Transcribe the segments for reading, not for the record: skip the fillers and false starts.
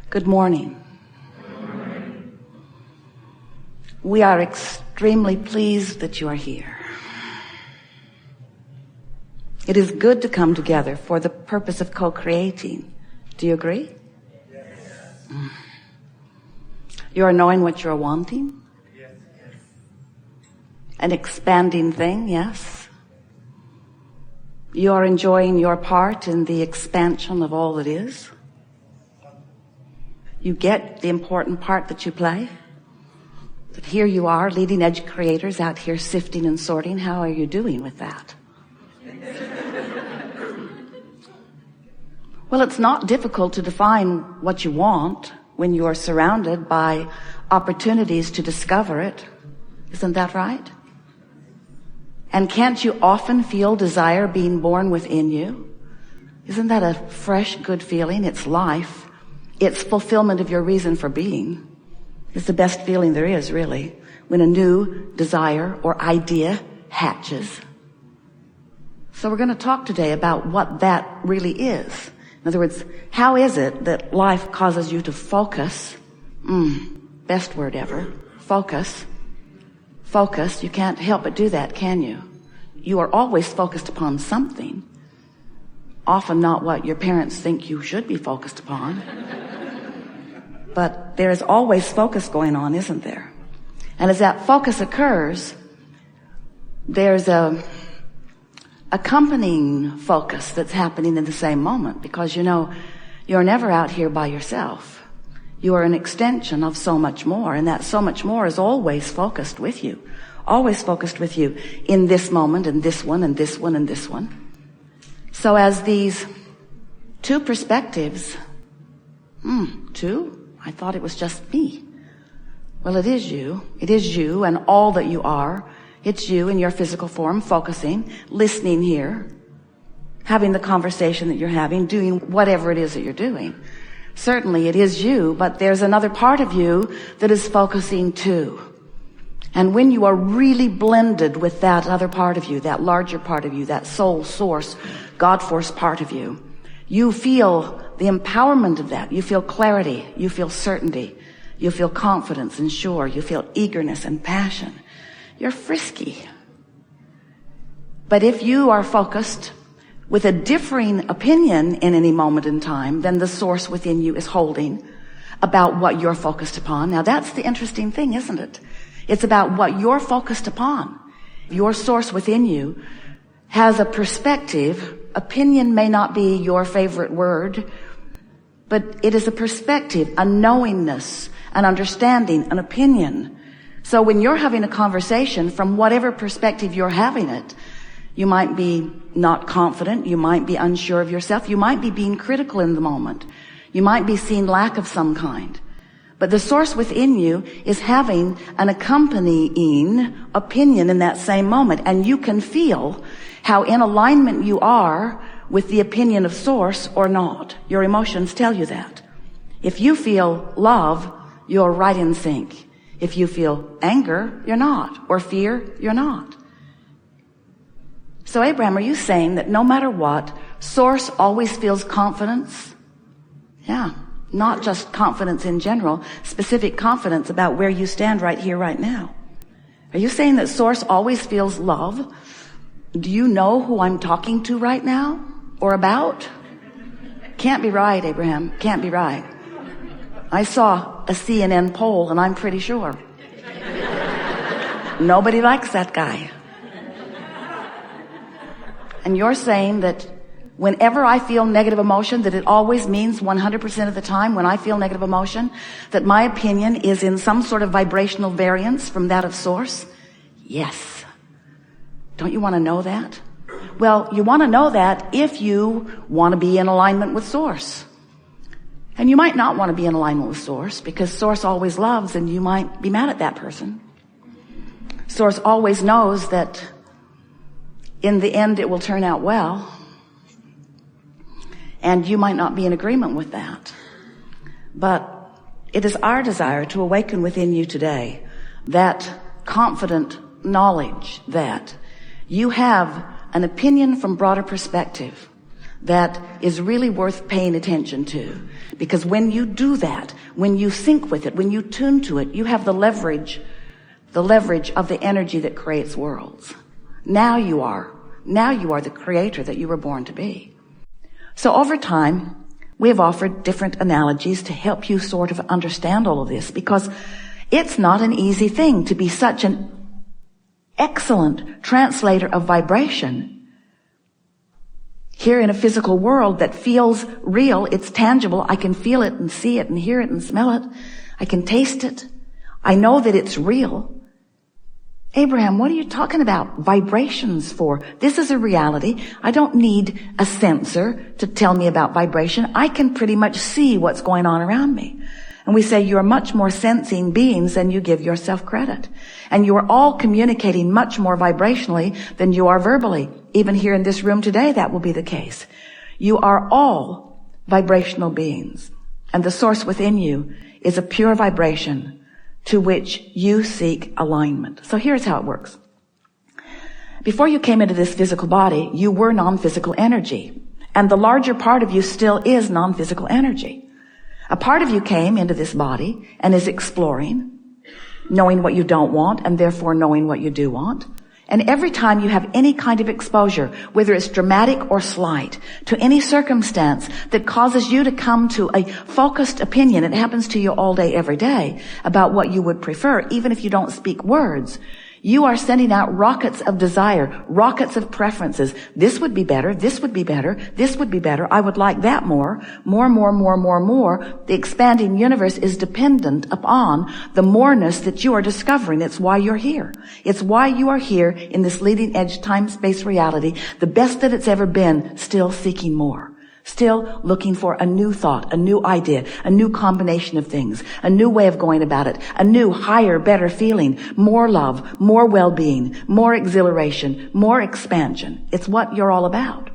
Good morning. We are extremely pleased that you are here. It is good to come together for the purpose of co-creating. Do you agree? Yes. You are knowing what you're wanting? Yes. An expanding thing, yes. You are enjoying your part in the expansion of all that is. You get the important part that you play. But here you are, leading edge creators out here sifting and sorting. How are you doing with that? Well, it's not difficult to define what you want when you are surrounded by opportunities to discover it. Isn't that right? And can't you often feel desire being born within you? Isn't that a fresh, good feeling? It's life. It's fulfillment of your reason for being. It's the best feeling there is, really, when a new desire or idea hatches. So we're going to talk today about what that really is. In other words, how is it that life causes you to focus? Best word ever. Focus. Focus. You can't help but do that, can you? You are always focused upon something. Often not what your parents think you should be focused upon. But there is always focus going on, isn't there? And as that focus occurs, there's a accompanying focus that's happening in the same moment, because you know you're never out here by yourself. You are an extension of so much more, and that so much more is always focused with you. Always focused with you in this moment, and this one, and this one, and this one. So as these two perspectives, two? I thought it was just me. Well, it is you. It is you and all that you are. It's you in your physical form, focusing, listening here, having the conversation that you're having, doing whatever it is that you're doing. Certainly it is you, but there's another part of you that is focusing too. And when you are really blended with that other part of you, that larger part of you, that soul source, God force part of you, you feel the empowerment of that. You feel clarity. You feel certainty. You feel confidence and sure. You feel eagerness and passion. You're frisky. But if you are focused with a differing opinion in any moment in time than the source within you is holding about what you're focused upon, now that's the interesting thing, isn't it? It's about what you're focused upon. Your source within you has a perspective. Opinion may not be your favorite word, but it is a perspective, a knowingness, an understanding, an opinion. So when you're having a conversation, from whatever perspective you're having it, you might be not confident, you might be unsure of yourself, you might be being critical in the moment, you might be seeing lack of some kind. But the source within you is having an accompanying opinion in that same moment, and you can feel how in alignment you are with the opinion of source or not. Your emotions tell you that. If you feel love, you're right in sync. If you feel anger, you're not. Or fear, you're not. So Abraham, are you saying that no matter what, source always feels confidence? Yeah. Not just confidence in general, specific confidence about where you stand right here, right now. Are you saying that source always feels love? Do you know who I'm talking to right now or about? Can't be right, Abraham. Can't be right. I saw a CNN poll and I'm pretty sure. Nobody likes that guy. And you're saying that whenever I feel negative emotion, that it always means 100% of the time when I feel negative emotion, that my opinion is in some sort of vibrational variance from that of source? Yes. Don't you want to know that? Well, you want to know that if you want to be in alignment with source. And you might not want to be in alignment with source because source always loves and you might be mad at that person. Source always knows that in the end it will turn out well. And you might not be in agreement with that. But it is our desire to awaken within you today that confident knowledge that you have an opinion from broader perspective that is really worth paying attention to. Because when you do that, when you sync with it, when you tune to it, you have the leverage of the energy that creates worlds. Now you are the creator that you were born to be. So over time, we have offered different analogies to help you sort of understand all of this, because it's not an easy thing to be such an excellent translator of vibration here in a physical world that feels real. It's tangible. I can feel it and see it and hear it and smell it. I can taste it. I know that it's real. Abraham, what are you talking about vibrations for? This is a reality. I don't need a sensor to tell me about vibration. I can pretty much see what's going on around me. And we say you are much more sensing beings than you give yourself credit. And you are all communicating much more vibrationally than you are verbally. Even here in this room today, that will be the case. You are all vibrational beings. And the source within you is a pure vibration to which you seek alignment. So here's how it works. Before you came into this physical body, you were non-physical energy. And the larger part of you still is non-physical energy. A part of you came into this body and is exploring, knowing what you don't want and therefore knowing what you do want. And every time you have any kind of exposure, whether it's dramatic or slight, to any circumstance that causes you to come to a focused opinion, it happens to you all day, every day, about what you would prefer, even if you don't speak words. You are sending out rockets of desire, rockets of preferences. This would be better. This would be better. This would be better. I would like that more. More. The expanding universe is dependent upon the moreness that you are discovering. It's why you're here. It's why you are here in this leading edge time-space reality, the best that it's ever been, still seeking more. Still looking for a new thought, a new idea, a new combination of things, a new way of going about it, a new, higher, better feeling, more love, more well-being, more exhilaration, more expansion. It's what you're all about.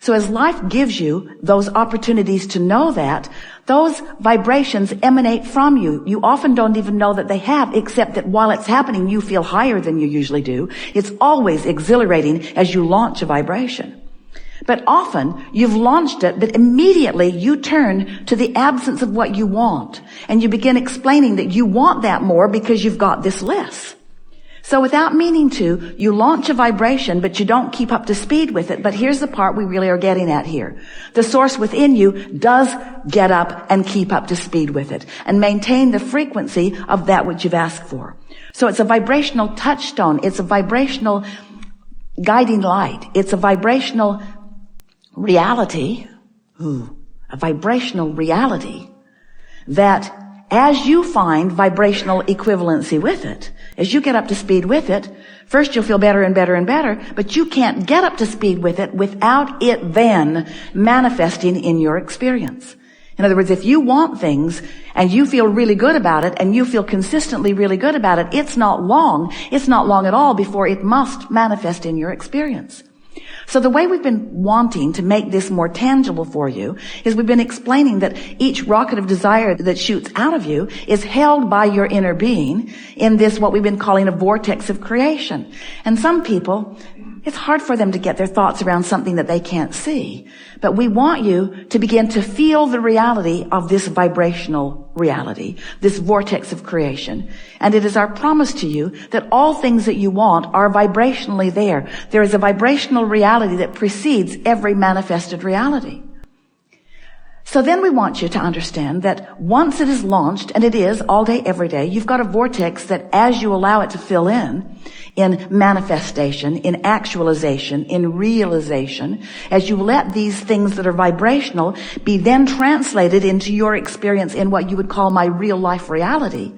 So as life gives you those opportunities to know that, those vibrations emanate from you. You often don't even know that they have, except that while it's happening, you feel higher than you usually do. It's always exhilarating as you launch a vibration. But often you've launched it, but immediately you turn to the absence of what you want. And you begin explaining that you want that more because you've got this less. So without meaning to, you launch a vibration, but you don't keep up to speed with it. But here's the part we really are getting at here. The source within you does get up and keep up to speed with it and maintain the frequency of that which you've asked for. So it's a vibrational touchstone. It's a vibrational guiding light. It's a vibrational reality, a vibrational reality that as you find vibrational equivalency with it, as you get up to speed with it, first you'll feel better and better and better, but you can't get up to speed with it without it then manifesting in your experience. In other words, if you want things and you feel really good about it and you feel consistently really good about it, it's not long at all before it must manifest in your experience. So the way we've been wanting to make this more tangible for you is we've been explaining that each rocket of desire that shoots out of you is held by your inner being in this, what we've been calling a vortex of creation. And some people, it's hard for them to get their thoughts around something that they can't see. But we want you to begin to feel the reality of this vibrational reality, this vortex of creation. And it is our promise to you that all things that you want are vibrationally there. There is a vibrational reality that precedes every manifested reality. So then we want you to understand that once it is launched, and it is all day, every day, you've got a vortex that as you allow it to fill in manifestation, in actualization, in realization, as you let these things that are vibrational be then translated into your experience in what you would call my real life reality.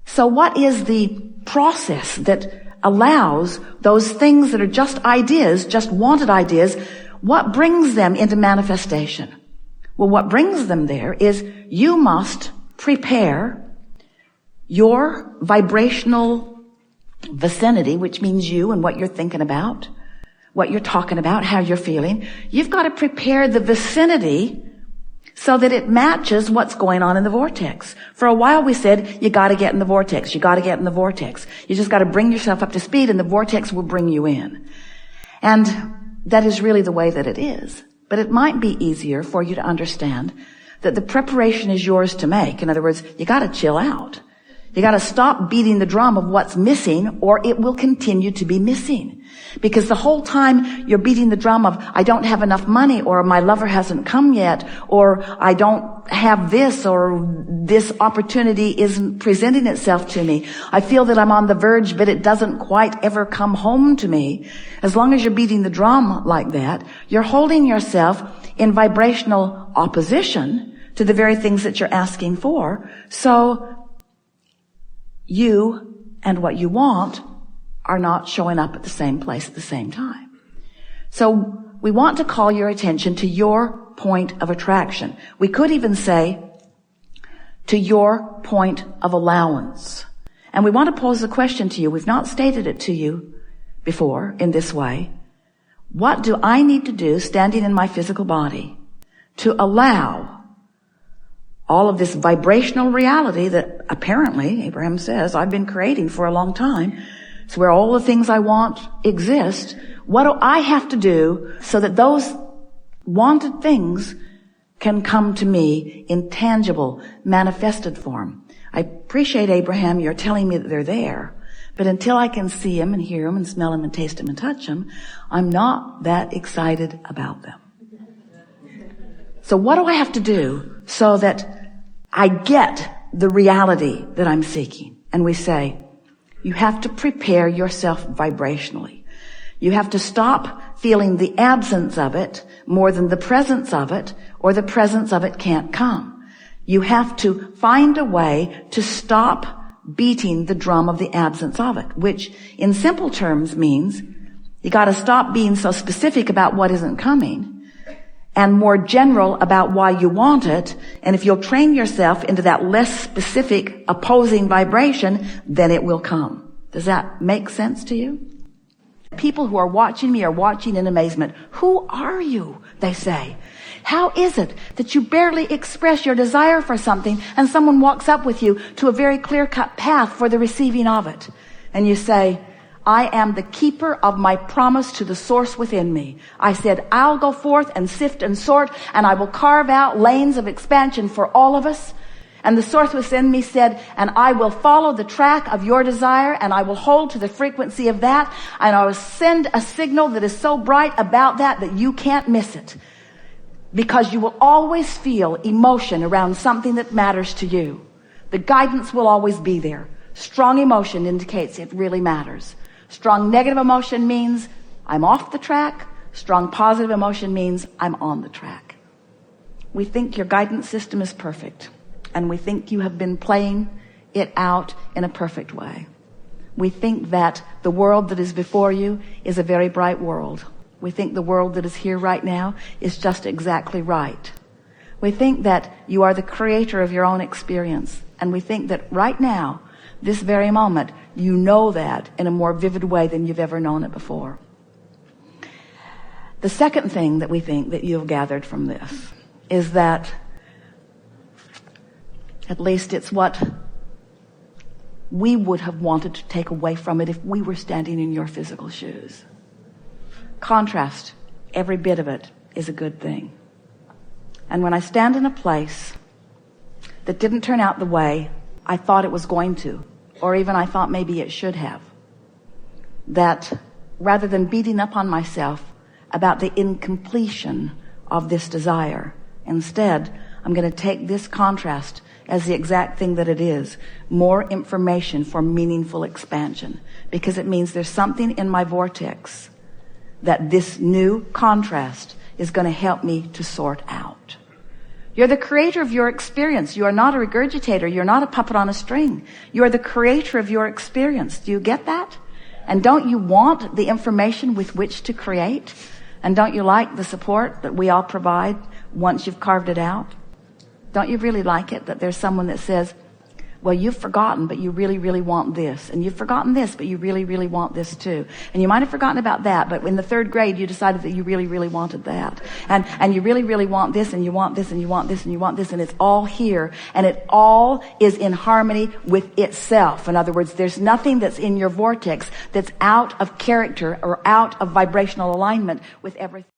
So what is the process that allows those things that are just ideas, just wanted ideas, what brings them into manifestation? Well, what brings them there is you must prepare your vibrational vicinity, which means you and what you're thinking about, what you're talking about, how you're feeling. You've got to prepare the vicinity so that it matches what's going on in the vortex. For a while we said, you got to get in the vortex. You got to get in the vortex. You just got to bring yourself up to speed and the vortex will bring you in. And that is really the way that it is. But it might be easier for you to understand that the preparation is yours to make. In other words, you got to chill out. You got to stop beating the drum of what's missing, or it will continue to be missing. Because the whole time you're beating the drum of, I don't have enough money, or my lover hasn't come yet, or I don't have this, or this opportunity isn't presenting itself to me. I feel that I'm on the verge, but it doesn't quite ever come home to me. As long as you're beating the drum like that, you're holding yourself in vibrational opposition to the very things that you're asking for. So you and what you want are not showing up at the same place at the same time. So we want to call your attention to your point of attraction. We could even say to your point of allowance. And we want to pose the question to you. We've not stated it to you before in this way. What do I need to do standing in my physical body to allow all of this vibrational reality that apparently, Abraham says, I've been creating for a long time? It's where all the things I want exist. What do I have to do so that those wanted things can come to me in tangible, manifested form? I appreciate, Abraham, you're telling me that they're there. But until I can see them and hear them and smell them and taste them and touch them, I'm not that excited about them. So what do I have to do so that I get the reality that I'm seeking? And we say, you have to prepare yourself vibrationally. You have to stop feeling the absence of it more than the presence of it, or the presence of it can't come. You have to find a way to stop beating the drum of the absence of it, which in simple terms means you got to stop being so specific about what isn't coming and more general about why you want it. And if you'll train yourself into that less specific opposing vibration, then it will come. Does that make sense to you? People who are watching me are watching in amazement. Who are you? They say. How is it that you barely express your desire for something and someone walks up with you to a very clear-cut path for the receiving of it? And you say, I am the keeper of my promise to the source within me. I said, I'll go forth and sift and sort, and I will carve out lanes of expansion for all of us. And the source within me said, and I will follow the track of your desire, and I will hold to the frequency of that, and I will send a signal that is so bright about that you can't miss it. Because you will always feel emotion around something that matters to you. The guidance will always be there. Strong emotion indicates it really matters. Strong negative emotion means I'm off the track. Strong positive emotion means I'm on the track. We think your guidance system is perfect, and we think you have been playing it out in a perfect way. We think that the world that is before you is a very bright world. We think the world that is here right now is just exactly right. We think that you are the creator of your own experience, and we think that right now, this very moment, you know that in a more vivid way than you've ever known it before. The second thing that we think that you've gathered from this is that, at least it's what we would have wanted to take away from it if we were standing in your physical shoes. Contrast, every bit of it is a good thing. And when I stand in a place that didn't turn out the way I thought it was going to, or even I thought maybe it should have, that rather than beating up on myself about the incompletion of this desire, instead, I'm going to take this contrast as the exact thing that it is, more information for meaningful expansion, because it means there's something in my vortex that this new contrast is going to help me to sort out. You're the creator of your experience. You are not a regurgitator. You're not a puppet on a string. You are the creator of your experience. Do you get that? And don't you want the information with which to create? And don't you like the support that we all provide once you've carved it out? Don't you really like it that there's someone that says, Well, you've forgotten, but you really, really want this. And you've forgotten this, but you really, really want this too. And you might have forgotten about that, but in the 3rd grade, you decided that you really, really wanted that. And you really, really want this, and you want this, and you want this, and you want this, and it's all here. And it all is in harmony with itself. In other words, there's nothing that's in your vortex that's out of character or out of vibrational alignment with everything.